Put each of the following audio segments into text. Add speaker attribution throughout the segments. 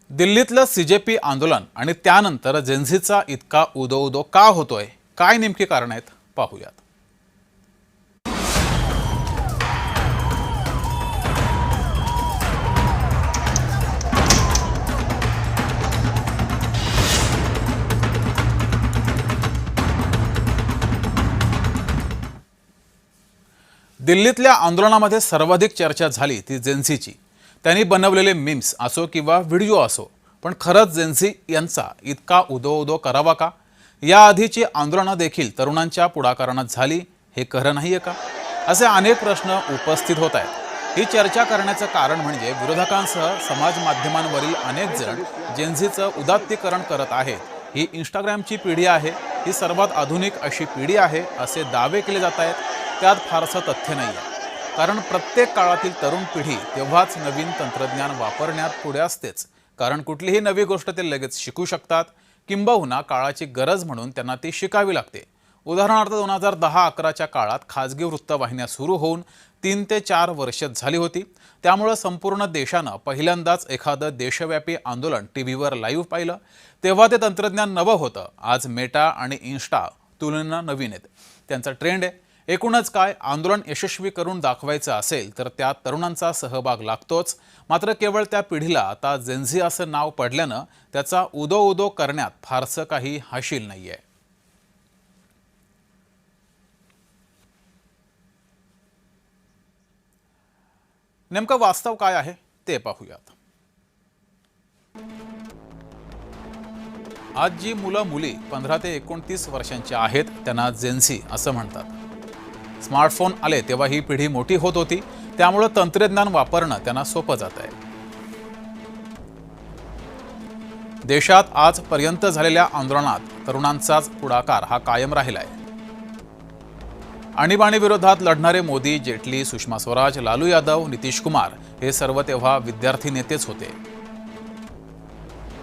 Speaker 1: दिल्लीतलं CJP आंदोलन आणि त्यानंतर जेन्झीचा इतका उदो का होतोय, काय नेमकी कारण आहेत पाहूयात. दिल्लीतल्या आंदोलनामध्ये सर्वाधिक चर्चा झाली ती जेन्झीची. त्यांनी बनवलेले मीम्स असो किंवा व्हिडिओ असो, पण खरंच जेन्झी यांचा इतका उदो करावा का? याआधीची आंदोलनं देखील तरुणांच्या पुढाकारानं झाली, हे खरं नाहीये का? असे अनेक प्रश्न उपस्थित होत आहेत. ही चर्चा करण्याचं कारण म्हणजे विरोधकांसह समाज माध्यमांवरील अनेक जण जेन्झीचं उदात्तीकरण करत आहेत. ही इंस्टाग्रामची पिढी आहे, ही सर्वात आधुनिक अशी पिढी आहे असे दावे केले जात आहेत. त्यात फारसं तथ्य नाही आहे, कारण प्रत्येक काळातील तरुण पिढी तेव्हाच नवीन तंत्रज्ञान वापरण्यात पुढे असतेच. कारण कुठलीही नवी गोष्ट ते लगेच शिकू शकतात, किंबहुना काळाची गरज म्हणून त्यांना ती शिकावी लागते. उदाहरणार्थ 2010-11च्या काळात खाजगी वृत्तवाहिन्या सुरू होऊन 3 ते 4 वर्ष झाली होती. त्यामुळे संपूर्ण देशानं पहिल्यांदाच एखादं देशव्यापी आंदोलन टीव्हीवर लाईव्ह पाहिलं. तेव्हा ते तंत्रज्ञान नवं होतं. आज मेटा आणि इन्स्टा तुलनेनं नवीन आहेत, त्यांचा ट्रेंड आहे. एकूणच काय, आंदोलन यशस्वी करून दाखवायचं असेल तर त्यात तरुणांचा सहभाग लागतोच. मात्र केवळ त्या पिढीला आता जेन्झी असं नाव पडल्यानं त्याचा उदो करण्यात फारसं काही हाशील नाहीये. नेमकं वास्तव काय आहे ते पाहूयात. आज जी मुलं मुली 15 ते 29 वर्षांची आहेत त्यांना जेन्झी असं म्हणतात. स्मार्टफोन आले तेव्हा ही पिढी मोठी होत होती, त्यामुळे तंत्रज्ञान वापरणं त्यांना सोपं जात आहे. देशात आजपर्यंत झालेल्या आंदोलनात तरुणांचाच पुढाकार हा कायम राहिलाय. आणीबाणी विरोधात लढणारे मोदी, जेटली, सुषमा स्वराज, लालू यादव, नितीश कुमार हे सर्व तेव्हा विद्यार्थी नेतेच होते.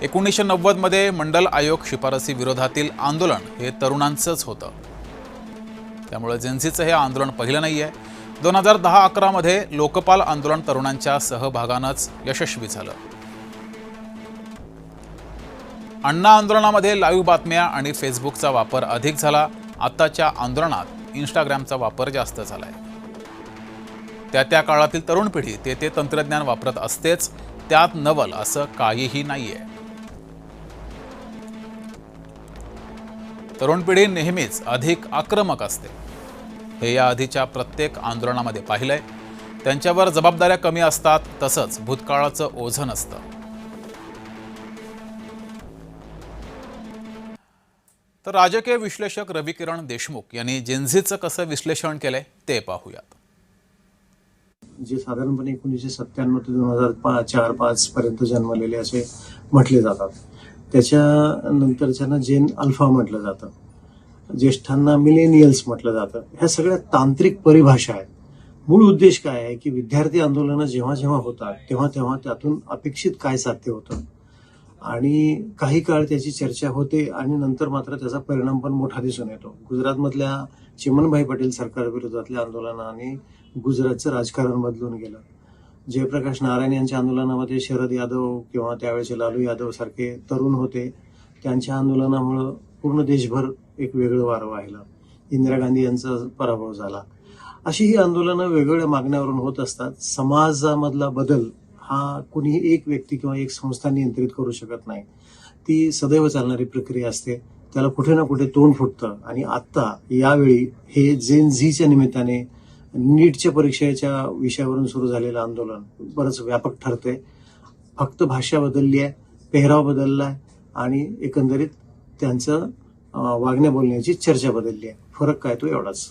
Speaker 1: 1990 मध्ये मंडल आयोग शिफारसी विरोधातील आंदोलन हे तरुणांचंच होतं. त्यामुळे जेन्झीचं हे आंदोलन पहिलं नाहीये. 2010-11 मध्ये लोकपाल आंदोलन तरुणांच्या सहभागानंच यशस्वी झालं. अण्णा आंदोलनामध्ये लाईव्ह बातम्या आणि फेसबुकचा वापर अधिक झाला. आत्ताच्या आंदोलनात इंस्टाग्रामचा वापर जास्त झालाय. त्या काळातील तरुण पिढी ते तंत्रज्ञान वापरत असतेच, त्यात नवल असं काहीही नाहीये. तरुण पिढी नेहमीच अधिक आक्रमक असते, हे या आधीच्या प्रत्येक आंदोलनामध्ये पाहिलंय. त्यांच्यावर जबाबदाऱ्या कमी असतात, तसंच भूतकाळाचं ओझं नसतं. तर राजकीय विश्लेषक रविकिरण देशमुख यांनी जेन्झीचं कसं विश्लेषण केलंय ते पाहूयात.
Speaker 2: जे साधारणपणे 1997 ते 2004-5 पर्यंत जन्मलेले असे म्हटले जातात. त्याच्यानंतरच्यांना जेन अल्फा म्हटलं जातं, ज्येष्ठांना मिलेनियल्स म्हटलं जातं. ह्या सगळ्या तांत्रिक परिभाषा आहेत. मूळ उद्देश काय आहे की विद्यार्थी आंदोलनं जेव्हा होतात तेव्हा त्यातून अपेक्षित काय साध्य होतं आणि काही काळ त्याची चर्चा होते आणि नंतर मात्र त्याचा परिणाम पण मोठा दिसून येतो. गुजरातमधल्या चिमनभाई पटेल सरकारविरोधातल्या आंदोलनाने गुजरातचं राजकारण बदलून गेलं. जयप्रकाश नारायण यांच्या आंदोलनामध्ये शरद यादव किंवा त्यावेळेचे लालू यादव सारखे तरुण होते. त्यांच्या आंदोलनामुळं पूर्ण देशभर एक वेगळं वारं वाहिलं. इंदिरा गांधी यांचा पराभव झाला. अशी ही आंदोलनं वेगवेगळ्या मागण्यावरून होत असतात. समाजामधला बदल हा कुणीही एक व्यक्ती किंवा एक संस्था नियंत्रित करू शकत नाही. ती सदैव चालणारी प्रक्रिया असते. त्याला कुठे ना कुठे तोंड फुटतं आणि आत्ता यावेळी हे जेन्झीच्या निमित्ताने नीटच्या परीक्षेच्या विषयावरून सुरू झालेलं आंदोलन बरंच व्यापक ठरतंय. फक्त भाषा बदलली आहे, पेहराव बदललाय आणि एकंदरीत त्यांचं वागण्या बोलण्याची चर्चा बदलली आहे. फरक काय तो एवढाच.